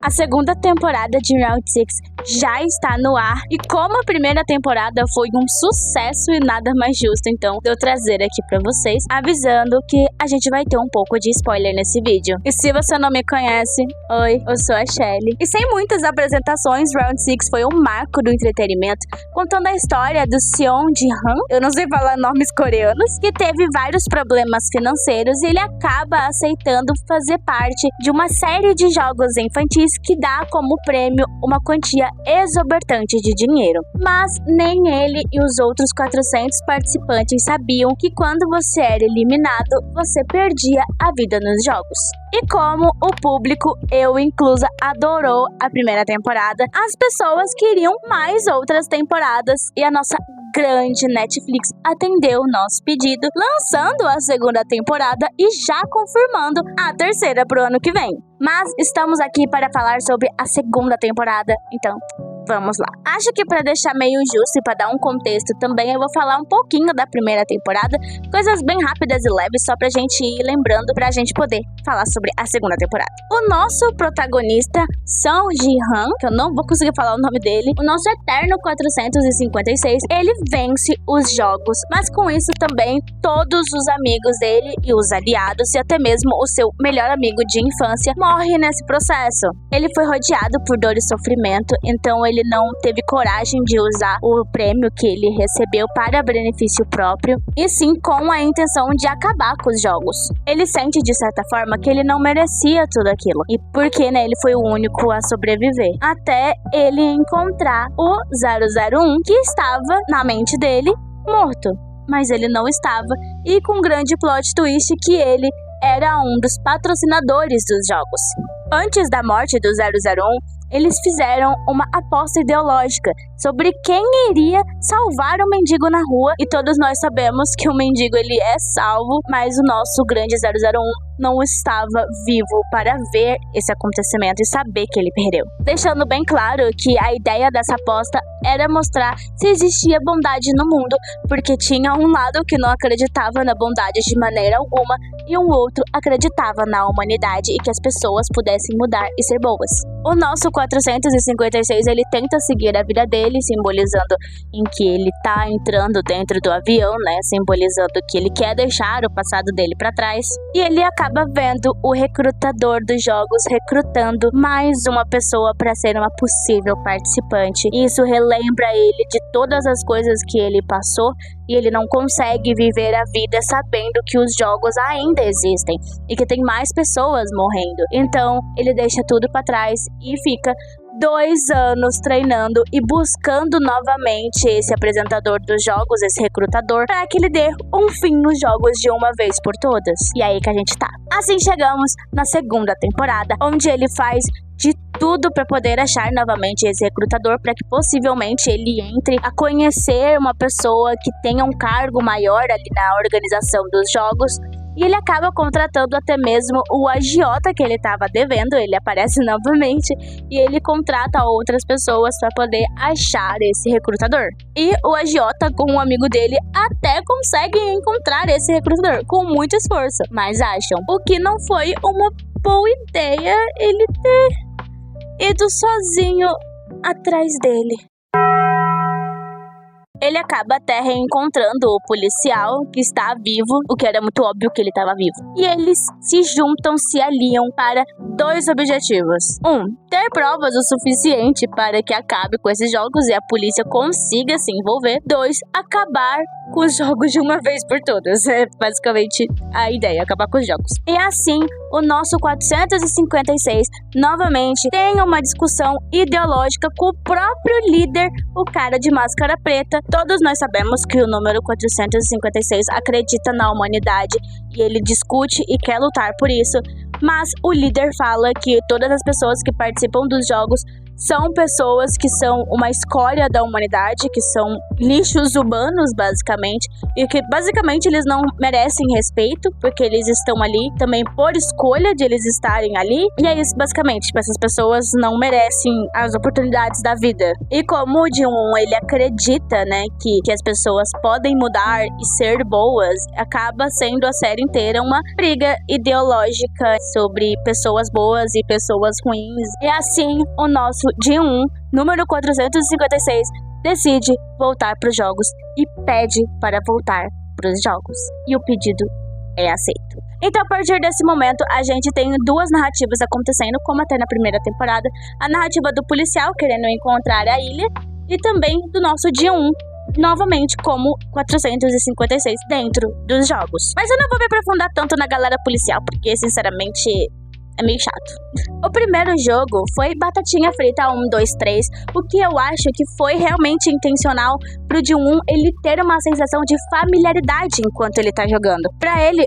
A segunda temporada de Round 6 já está no ar e como a primeira temporada foi um sucesso e nada mais justo, então, de eu trazer aqui pra vocês, avisando que a gente vai ter um pouco de spoiler nesse vídeo. E se você não me conhece, oi, eu sou a Shelly. E sem muitas apresentações, Round 6 foi um marco do entretenimento, contando a história do Seon Ji-han, eu não sei falar nomes coreanos, que teve vários problemas financeiros e ele acaba aceitando fazer parte de uma série de jogos infantis que dá como prêmio uma quantia exorbitante de dinheiro. Mas nem ele e os outros 400 participantes sabiam que quando você era eliminado, você perdia a vida nos jogos. E como o público, eu inclusa, adorou a primeira temporada, as pessoas queriam mais outras temporadas e a nossa grande Netflix atendeu o nosso pedido, lançando a segunda temporada e já confirmando a terceira pro ano que vem. Mas estamos aqui para falar sobre a segunda temporada, então vamos lá. Acho que para deixar meio justo e para dar um contexto também, eu vou falar um pouquinho da primeira temporada, coisas bem rápidas e leves, só pra gente ir lembrando, pra gente poder falar sobre a segunda temporada. O nosso protagonista, Seon Ji-han, que eu não vou conseguir falar o nome dele, o nosso eterno 456, ele vence os jogos, mas com isso também todos os amigos dele e os aliados, e até mesmo o seu melhor amigo de infância, morre nesse processo. Ele foi rodeado por dor e sofrimento, então ele não teve coragem de usar o prêmio que ele recebeu para benefício próprio, e sim com a intenção de acabar com os jogos. Ele sente de certa forma que ele não merecia tudo aquilo, e porque ele foi o único a sobreviver, até ele encontrar o 001 que estava na mente dele morto, mas ele não estava, e com um grande plot twist que ele era um dos patrocinadores dos jogos. Antes da morte do 001, eles fizeram uma aposta ideológica sobre quem iria salvar o mendigo na rua, e todos nós sabemos que o mendigo ele é salvo, mas o nosso grande 001 não estava vivo para ver esse acontecimento e saber que ele perdeu. Deixando bem claro que a ideia dessa aposta era mostrar se existia bondade no mundo, porque tinha um lado que não acreditava na bondade de maneira alguma e um outro acreditava na humanidade e que as pessoas pudessem mudar e ser boas. O nosso 456, ele tenta seguir a vida dele, simbolizando em que ele tá entrando dentro do avião, né, simbolizando que ele quer deixar o passado dele para trás, e ele acaba vendo o recrutador dos jogos recrutando mais uma pessoa para ser uma possível participante. Isso relembra ele de todas as coisas que ele passou, e ele não consegue viver a vida sabendo que os jogos ainda existem e que tem mais pessoas morrendo. Então ele deixa tudo para trás e fica 2 anos treinando e buscando novamente esse apresentador dos jogos, esse recrutador, para que ele dê um fim nos jogos de uma vez por todas. E aí que a gente tá. Assim chegamos na segunda temporada, onde ele faz de tudo para poder achar novamente esse recrutador, para que possivelmente ele entre a conhecer uma pessoa que tenha um cargo maior ali na organização dos jogos. E ele acaba contratando até mesmo o agiota que ele estava devendo, ele aparece novamente e ele contrata outras pessoas para poder achar esse recrutador. E o agiota com um amigo dele até conseguem encontrar esse recrutador com muito esforço, mas acham o que não foi uma boa ideia ele ter ido sozinho atrás dele. Ele acaba até reencontrando o policial que está vivo, o que era muito óbvio que ele estava vivo. E eles se juntam, se aliam para 2 objetivos. 1. Ter provas o suficiente para que acabe com esses jogos e a polícia consiga se envolver. 2. Acabar com os jogos de uma vez por todas. É basicamente a ideia, acabar com os jogos. E assim, o nosso 456 novamente tem uma discussão ideológica com o próprio líder, o cara de máscara preta. Todos nós sabemos que o número 456 acredita na humanidade e ele discute e quer lutar por isso, mas o líder fala que todas as pessoas que participam dos jogos são pessoas que são uma escória da humanidade, que são lixos humanos, basicamente, e que basicamente eles não merecem respeito, porque eles estão ali também por escolha de eles estarem ali, e é isso basicamente, tipo, essas pessoas não merecem as oportunidades da vida. E como o Ji-won, ele acredita, né, que as pessoas podem mudar e ser boas, acaba sendo a série inteira uma briga ideológica sobre pessoas boas e pessoas ruins. E assim, o nosso Jin-1, número 456, decide voltar para os jogos e pede para voltar para os jogos. E o pedido é aceito. Então, a partir desse momento, a gente tem duas narrativas acontecendo, como até na primeira temporada. A narrativa do policial querendo encontrar a ilha e também do nosso Jin-1, novamente como 456 dentro dos jogos. Mas eu não vou me aprofundar tanto na galera policial, porque, sinceramente, é meio chato. O primeiro jogo foi Batatinha Frita 1, 2, 3, o que eu acho que foi realmente intencional pro Jin-1 ele ter uma sensação de familiaridade enquanto ele tá jogando. Pra ele,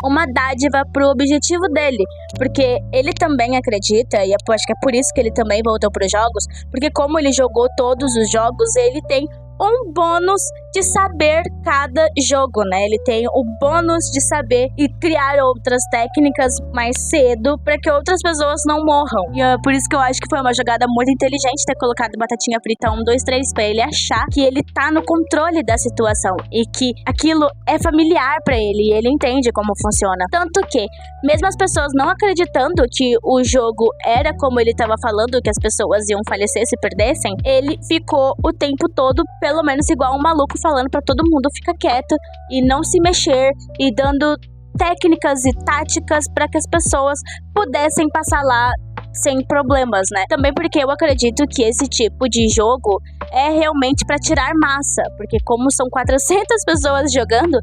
uma dádiva pro objetivo dele, porque ele também acredita, e eu acho que é por isso que ele também voltou pros jogos, porque como ele jogou todos os jogos, ele tem um bônus de saber cada jogo, né? Ele tem o bônus de saber e criar outras técnicas mais cedo para que outras pessoas não morram. E é por isso que eu acho que foi uma jogada muito inteligente ter colocado Batatinha Frita 1, 2, 3 para ele achar que ele tá no controle da situação e que aquilo é familiar para ele e ele entende como funciona. Tanto que, mesmo as pessoas não acreditando que o jogo era como ele tava falando, que as pessoas iam falecer se perdessem, ele ficou o tempo todo pelo menos igual um maluco falando pra todo mundo ficar quieto e não se mexer e dando técnicas e táticas para que as pessoas pudessem passar lá sem problemas, né? Também porque eu acredito que esse tipo de jogo é realmente para tirar massa, porque como são 400 pessoas jogando,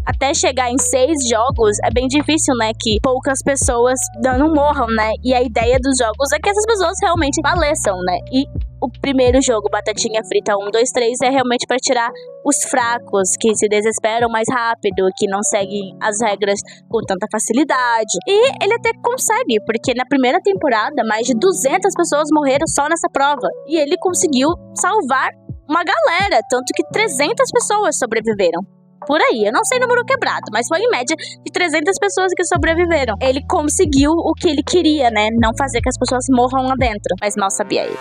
até chegar em 6 jogos é bem difícil, né? Que poucas pessoas não morram, né? E a ideia dos jogos é que essas pessoas realmente faleçam, né? E o primeiro jogo, Batatinha Frita 1, 2, 3, é realmente para tirar os fracos, que se desesperam mais rápido, que não seguem as regras com tanta facilidade. E ele até consegue, porque na primeira temporada, mais de 200 pessoas morreram só nessa prova. E ele conseguiu salvar uma galera, tanto que 300 pessoas sobreviveram. Por aí, eu não sei o número quebrado, mas foi em média de 300 pessoas que sobreviveram. Ele conseguiu o que ele queria, né? Não fazer que as pessoas morram lá dentro, mas mal sabia ele.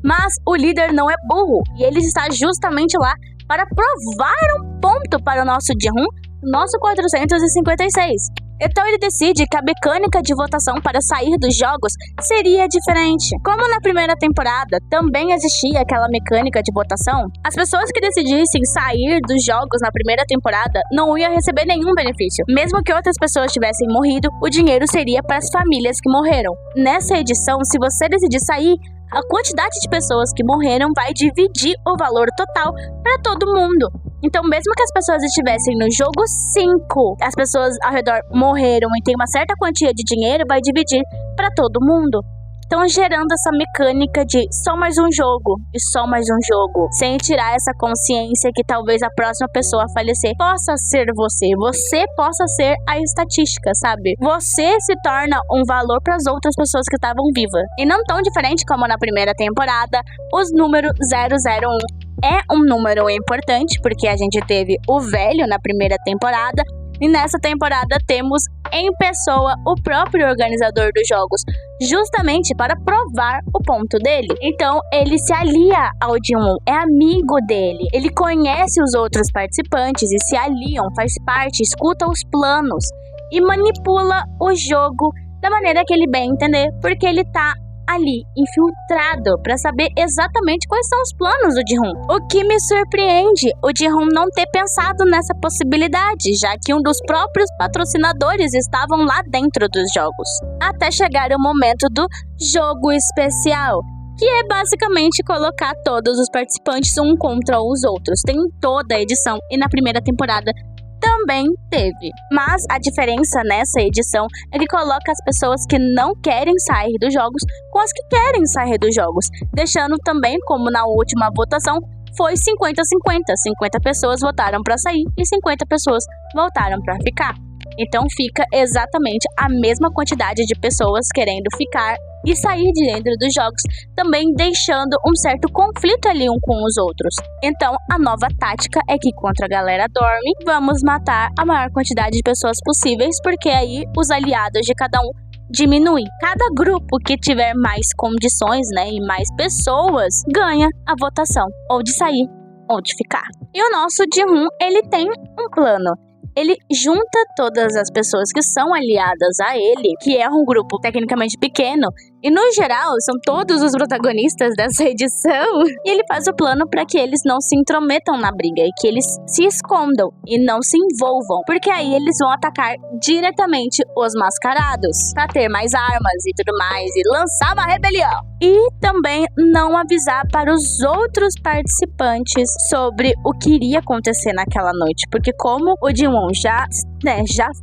Mas o líder não é burro e ele está justamente lá para provar um ponto para o nosso Jin-1, nosso 456. Então ele decide que a mecânica de votação para sair dos jogos seria diferente. Como na primeira temporada também existia aquela mecânica de votação, as pessoas que decidissem sair dos jogos na primeira temporada não iam receber nenhum benefício. Mesmo que outras pessoas tivessem morrido, o dinheiro seria para as famílias que morreram. Nessa edição, se você decidir sair, a quantidade de pessoas que morreram vai dividir o valor total para todo mundo. Então, mesmo que as pessoas estivessem no jogo 5, as pessoas ao redor morreram e tem uma certa quantia de dinheiro, vai dividir para todo mundo. Então, gerando essa mecânica de só mais um jogo e só mais um jogo, sem tirar essa consciência que talvez a próxima pessoa a falecer possa ser você. Você possa ser a estatística, sabe? Você se torna um valor para as outras pessoas que estavam vivas. E não tão diferente como na primeira temporada, os números 001 é um número importante, porque a gente teve o velho na primeira temporada, e nessa temporada temos em pessoa o próprio organizador dos jogos, justamente para provar o ponto dele. Então ele se alia ao Jin-1, é amigo dele, ele conhece os outros participantes e se aliam, faz parte, escuta os planos e manipula o jogo da maneira que ele bem entender, porque ele tá ali, infiltrado, para saber exatamente quais são os planos do Jin-1. O que me surpreende, o Jin-1 não ter pensado nessa possibilidade, já que um dos próprios patrocinadores estavam lá dentro dos jogos. Até chegar o momento do jogo especial, que é basicamente colocar todos os participantes um contra os outros. Tem toda a edição e na primeira temporada também teve. Mas a diferença nessa edição é que coloca as pessoas que não querem sair dos jogos com as que querem sair dos jogos, deixando também, como na última votação, foi 50-50. 50 pessoas votaram para sair e 50 pessoas votaram para ficar. Então fica exatamente a mesma quantidade de pessoas querendo ficar e sair de dentro dos jogos, também deixando um certo conflito ali um com os outros. Então a nova tática é que enquanto a galera dorme, vamos matar a maior quantidade de pessoas possíveis, porque aí os aliados de cada um diminuem. Cada grupo que tiver mais condições, né, e mais pessoas, ganha a votação, ou de sair ou de ficar. E o nosso Jin-1, ele tem um plano. ele junta todas as pessoas que são aliadas a ele, que é um grupo tecnicamente pequeno, e no geral são todos os protagonistas dessa edição, e ele faz o plano para que eles não se intrometam na briga e que eles se escondam e não se envolvam, porque aí eles vão atacar diretamente os mascarados, para ter mais armas e tudo mais, e lançar uma rebelião. E também não avisar para os outros participantes sobre o que iria acontecer naquela noite, porque como o Ji-won já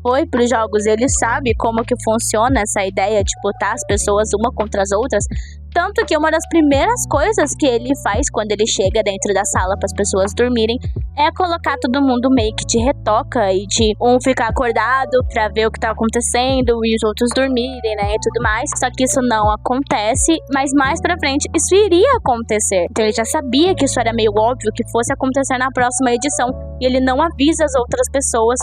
foi para os jogos, ele sabe como que funciona essa ideia de botar as pessoas uma contra as outras. Tanto que uma das primeiras coisas que ele faz quando ele chega dentro da sala para as pessoas dormirem é colocar todo mundo meio que de retoca e de um ficar acordado pra ver o que tá acontecendo e os outros dormirem, né, e tudo mais. Só que isso não acontece, mas mais pra frente isso iria acontecer. Então ele já sabia que isso era meio óbvio que fosse acontecer na próxima edição e ele não avisa as outras pessoas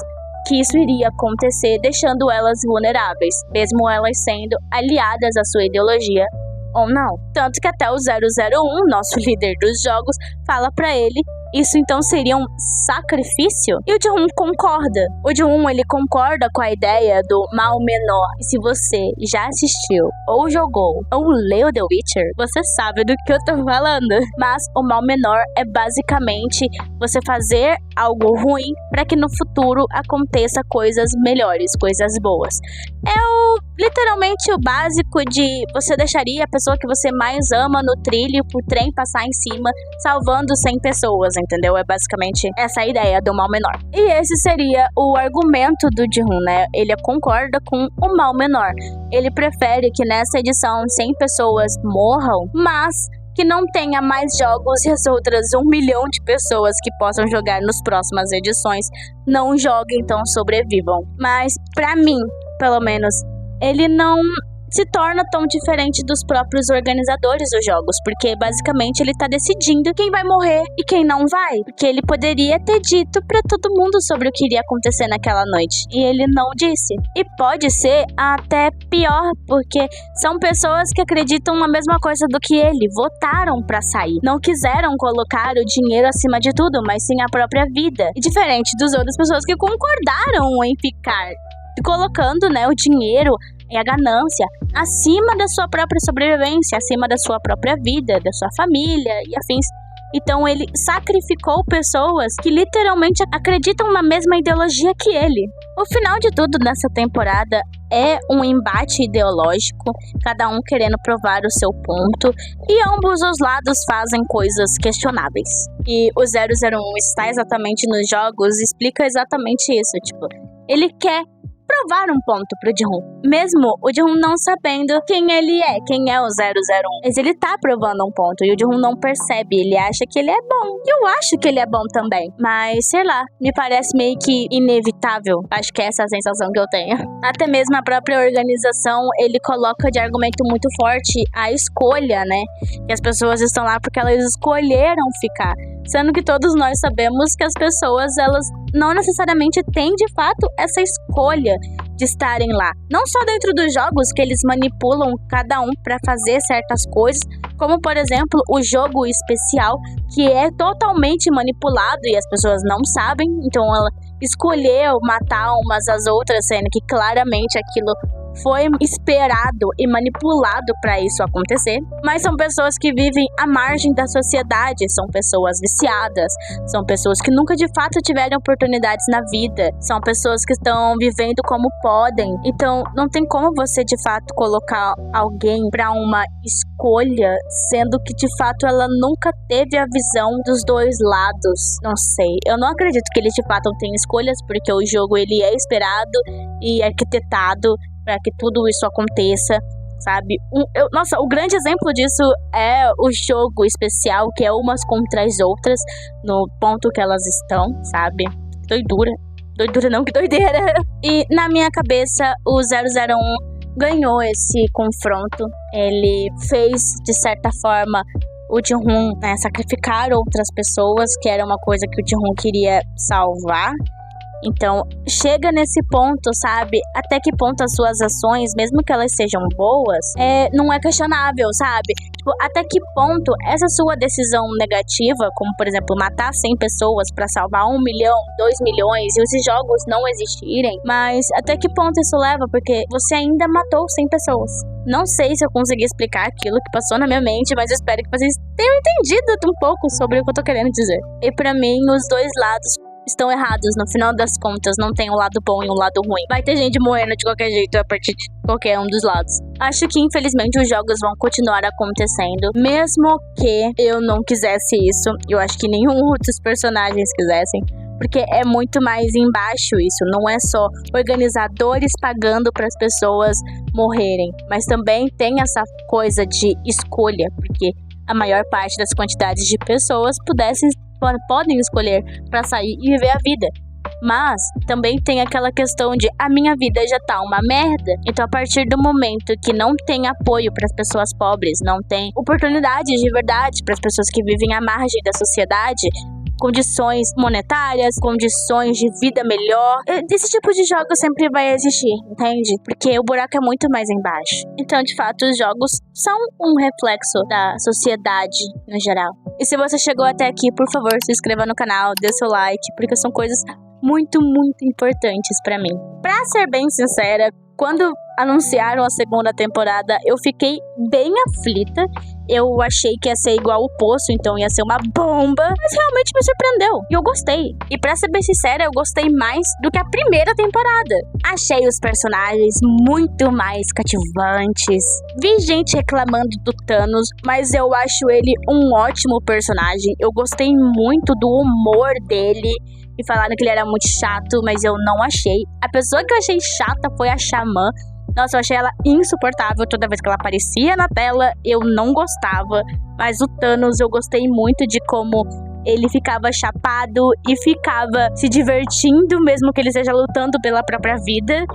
que isso iria acontecer, deixando elas vulneráveis, mesmo elas sendo aliadas à sua ideologia ou não. Tanto que até o 001, nosso líder dos jogos, fala pra ele, isso então seria um sacrifício? E o Ji-hoon concorda. O Ji-hoon, ele concorda com a ideia do mal menor. E se você já assistiu, ou jogou, ou leu The Witcher, você sabe do que eu tô falando. Mas o mal menor é basicamente você fazer algo ruim para que no futuro aconteça coisas melhores, coisas boas. Literalmente o básico de você deixaria a pessoa que você mais ama no trilho pro trem passar em cima, salvando 100 pessoas, entendeu? É basicamente essa a ideia do mal menor. E esse seria o argumento do Ji-hoon, né? Ele concorda com o mal menor. Ele prefere que nessa edição 100 pessoas morram, mas que não tenha mais jogos e as outras 1 milhão de pessoas que possam jogar nas próximas edições não joguem, então sobrevivam. Mas, pra mim, pelo menos, ele não se torna tão diferente dos próprios organizadores dos jogos, porque basicamente ele tá decidindo quem vai morrer e quem não vai, porque ele poderia ter dito pra todo mundo sobre o que iria acontecer naquela noite, e ele não disse. E pode ser até pior, porque são pessoas que acreditam na mesma coisa do que ele, votaram pra sair, não quiseram colocar o dinheiro acima de tudo, mas sim a própria vida, e diferente das outras pessoas que concordaram em ficar colocando, né, o dinheiro e a ganância acima da sua própria sobrevivência, acima da sua própria vida, da sua família e afins. Então ele sacrificou pessoas que literalmente acreditam na mesma ideologia que ele. O final de tudo nessa temporada é um embate ideológico, cada um querendo provar o seu ponto, e ambos os lados fazem coisas questionáveis. E o 001 está exatamente nos jogos, explica exatamente isso, tipo, ele quer provar um ponto pro Ji-hoon, mesmo o Ji-hoon não sabendo quem ele é, quem é o 001. Mas ele tá provando um ponto e o Ji-hoon não percebe, ele acha que ele é bom. E eu acho que ele é bom também, mas sei lá, me parece meio que inevitável. Acho que é essa a sensação que eu tenho. Até mesmo a própria organização, ele coloca de argumento muito forte a escolha, né? Que as pessoas estão lá porque elas escolheram ficar. Sendo que todos nós sabemos que as pessoas, elas não necessariamente têm de fato essa escolha de estarem lá. Não só dentro dos jogos, que eles manipulam cada um para fazer certas coisas, como por exemplo o jogo especial, que é totalmente manipulado e as pessoas não sabem, então ela escolheu matar umas às outras, sendo que claramente aquilo foi esperado e manipulado para isso acontecer. Mas são pessoas que vivem à margem da sociedade, são pessoas viciadas, são pessoas que nunca de fato tiveram oportunidades na vida, são pessoas que estão vivendo como podem. Então não tem como você de fato colocar alguém para uma escolha, sendo que de fato ela nunca teve a visão dos dois lados. Não sei, eu não acredito que eles de fato tenham escolhas, porque o jogo ele é esperado e arquitetado para que tudo isso aconteça, sabe? Nossa, o grande exemplo disso é o jogo especial, que é umas contra as outras, no ponto que elas estão, sabe? Doidura. Doidura não, que doideira. E na minha cabeça, o 001 ganhou esse confronto. Ele fez, de certa forma, o Ji-hoon, né, sacrificar outras pessoas, que era uma coisa que o Ji-hoon queria salvar. Então, chega nesse ponto, sabe? Até que ponto as suas ações, mesmo que elas sejam boas, não é questionável, sabe? Tipo, até que ponto essa sua decisão negativa, como por exemplo, matar 100 pessoas pra salvar 1 milhão, 2 milhões e esses jogos não existirem, mas até que ponto isso leva? Porque você ainda matou 100 pessoas. Não sei se eu consegui explicar aquilo que passou na minha mente, mas eu espero que vocês tenham entendido um pouco sobre o que eu tô querendo dizer. E pra mim, os dois lados estão errados. No final das contas, não tem um lado bom e um lado ruim. Vai ter gente morrendo de qualquer jeito a partir de qualquer um dos lados. Acho que, infelizmente, os jogos vão continuar acontecendo, mesmo que eu não quisesse isso. Eu acho que nenhum dos personagens quisessem. Porque é muito mais embaixo isso. Não é só organizadores pagando para as pessoas morrerem. Mas também tem essa coisa de escolha. Porque a maior parte das quantidades de pessoas podem escolher para sair e viver a vida. Mas também tem aquela questão de a minha vida já tá uma merda. Então, a partir do momento que não tem apoio para as pessoas pobres, não tem oportunidades de verdade para as pessoas que vivem à margem da sociedade, condições monetárias, condições de vida melhor, esse tipo de jogo sempre vai existir, entende? Porque o buraco é muito mais embaixo. Então, de fato, os jogos são um reflexo da sociedade no geral. E se você chegou até aqui, por favor, se inscreva no canal, dê seu like, porque são coisas muito, muito importantes pra mim. Pra ser bem sincera, quando anunciaram a segunda temporada, eu fiquei bem aflita. Eu achei que ia ser igual o Poço, então ia ser uma bomba, mas realmente me surpreendeu. E eu gostei. E pra ser bem sincera, eu gostei mais do que a primeira temporada. Achei os personagens muito mais cativantes. Vi gente reclamando do Thanos, mas eu acho ele um ótimo personagem. Eu gostei muito do humor dele. E falaram que ele era muito chato, mas eu não achei. A pessoa que eu achei chata foi a Xamã. Nossa, eu achei ela insuportável. Toda vez que ela aparecia na tela, eu não gostava. Mas o Thanos, eu gostei muito de como ele ficava chapado e ficava se divertindo, mesmo que ele esteja lutando pela própria vida.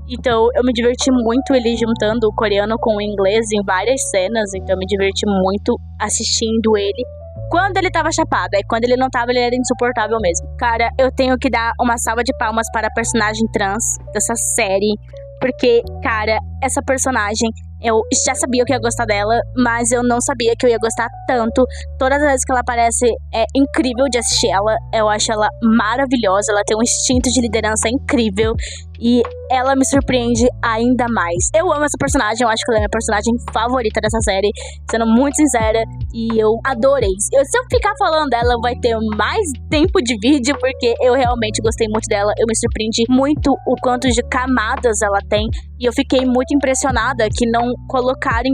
Então, eu me diverti muito ele juntando o coreano com o inglês em várias cenas. Então, eu me diverti muito assistindo ele quando ele tava chapado. Aí quando ele não tava, ele era insuportável mesmo. Cara, eu tenho que dar uma salva de palmas para a personagem trans dessa série. Porque, cara, essa personagem, eu já sabia que eu ia gostar dela, mas eu não sabia que eu ia gostar tanto. Todas as vezes que ela aparece, é incrível de assistir ela. Eu acho ela maravilhosa, ela tem um instinto de liderança incrível. E ela me surpreende ainda mais. Eu amo essa personagem, eu acho que ela é a minha personagem favorita dessa série, sendo muito sincera, e eu adorei. Se eu ficar falando dela, vai ter mais tempo de vídeo, porque eu realmente gostei muito dela. Eu me surpreendi muito o quanto de camadas ela tem, e eu fiquei muito impressionada que não colocaram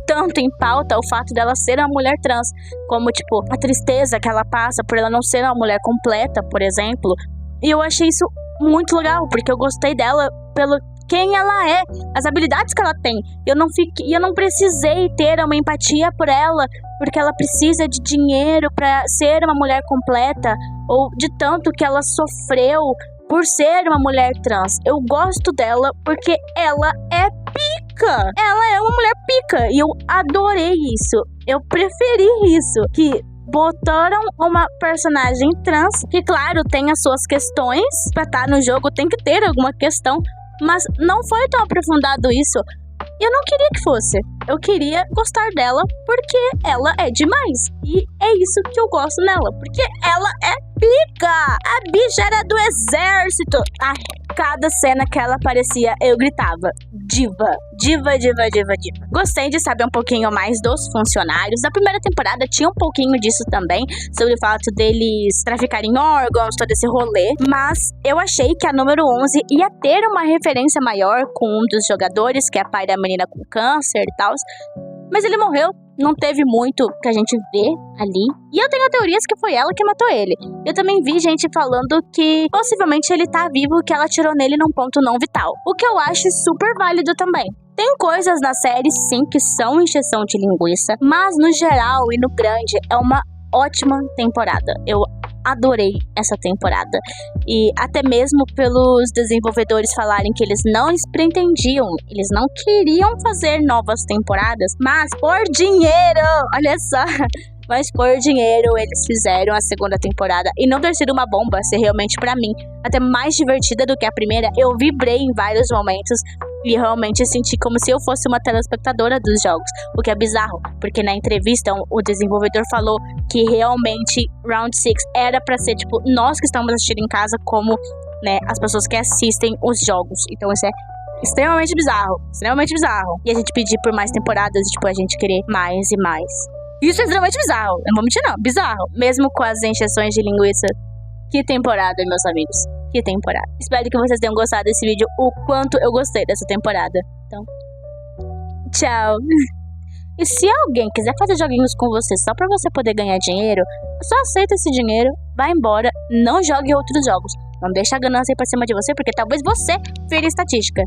tanto em pauta o fato dela ser uma mulher trans, como tipo, a tristeza que ela passa por ela não ser uma mulher completa, por exemplo. E eu achei isso muito legal, porque eu gostei dela pelo quem ela é, as habilidades que ela tem. Eu não precisei ter uma empatia por ela, porque ela precisa de dinheiro pra ser uma mulher completa, ou de tanto que ela sofreu por ser uma mulher trans. Eu gosto dela porque ela é pica. Ela é uma mulher pica, e eu adorei isso. Eu preferi isso, que botaram uma personagem trans, que claro, tem as suas questões, pra estar no jogo tem que ter alguma questão, mas não foi tão aprofundado isso. E eu não queria que fosse. Eu queria gostar dela porque ela é demais. E é isso que eu gosto nela, porque ela é pica. A bicha era do exército. Ai, cada cena que ela aparecia, eu gritava: diva, diva, diva, diva, diva. Gostei de saber um pouquinho mais dos funcionários. Da primeira temporada tinha um pouquinho disso também, sobre o fato deles traficarem órgãos, todo esse rolê. Mas eu achei que a número 11 ia ter uma referência maior com um dos jogadores, que é a pai da menina com câncer e tal. Mas ele morreu. Não teve muito que a gente vê ali. E eu tenho teorias que foi ela que matou ele. Eu também vi gente falando que possivelmente ele tá vivo, que ela atirou nele num ponto não vital. O que eu acho super válido também. Tem coisas na série, sim, que são encheção de linguiça. Mas, no geral e no grande, é uma ótima temporada. Eu adorei essa temporada. E até mesmo pelos desenvolvedores falarem que eles não pretendiam, eles não queriam fazer novas temporadas, mas por dinheiro, olha só, Mas por dinheiro eles fizeram a segunda temporada. E não ter sido uma bomba, ser realmente pra mim até mais divertida do que a primeira. Eu vibrei em vários momentos e realmente senti como se eu fosse uma telespectadora dos jogos. O que é bizarro, porque na entrevista o desenvolvedor falou que realmente Round 6 era pra ser tipo nós que estamos assistindo em casa como, né, as pessoas que assistem os jogos. Então isso é extremamente bizarro, extremamente bizarro. E a gente pedir por mais temporadas, tipo, a gente querer mais e mais. Isso é extremamente bizarro, eu não vou mentir não, bizarro. Mesmo com as encheções de linguiça. Que temporada, meus amigos, que temporada. Espero que vocês tenham gostado desse vídeo, o quanto eu gostei dessa temporada. Então, tchau. E se alguém quiser fazer joguinhos com você só pra você poder ganhar dinheiro, só aceita esse dinheiro, vai embora, não jogue outros jogos. Não deixa a ganância ir pra cima de você, porque talvez você vire estatística.